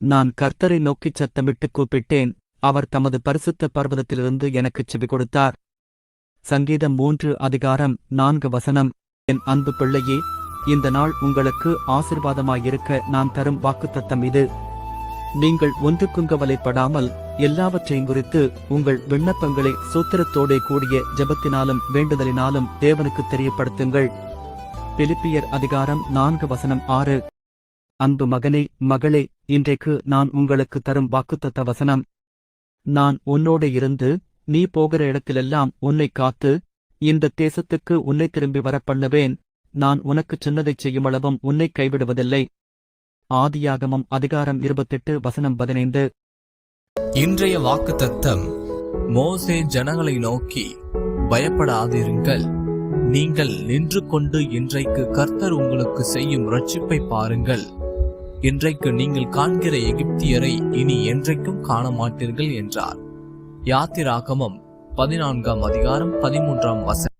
நான் கர்த்தரை நோக்கிச் சத்தமிட்டுக் கூப்பிட்டேன், அவர் தமது பரிசுத்த பர்வதத்திலிருந்து எனக்குச் செவி கொடுத்தார். சங்கீதம் 3:4 என் அன்பு பிள்ளையே, இந்த நாள் உங்களுக்கு ஆசீர்வாதமாயிருக்க நான் தரும் வாக்குத்தத்தம் இது. நீங்கள் ஒன்றுக்குங்கவலைப்படாமல் எல்லாவற்றையும் குறித்து உங்கள் விண்ணப்பங்களை சூத்திரத்தோடே கூடிய ஜெபத்தினாலும் வேண்டுதலினாலும் தேவனுக்கு தெரியப்படுத்துங்கள். பிலிப்பியர் 4:6. அன்பு மகனே, மகளே, இன்றைக்கு நான் உங்களுக்கு தரும் வாக்குத்தத்த வசனம். நான் உன்னோடு இருந்து நீ போகிற இடத்திலெல்லாம் உன்னை காத்து இந்த தேசத்துக்கு உன்னை திரும்பி வரப்பண்ணுவேன். நான் உனக்குச் சொன்னதைச் செய்யுமளவும் உன்னை கைவிடுவதில்லை. ஆதியாகமம் 28:15. இன்றைய வாக்குத்தத்தம். மோசே ஜனங்களை நோக்கி, பயப்படாதிருங்கள், நீங்கள் நின்று கொண்டு இன்றைக்கு கர்த்தர் உங்களுக்கு செய்யும் இரட்சிப்பை பாருங்கள். இன்றைக்கு நீங்கள் காண்கிற எகிப்தியரை இனி என்றைக்கும் காண மாட்டீர்கள் என்றார். யாத்திராகமம் 14:13.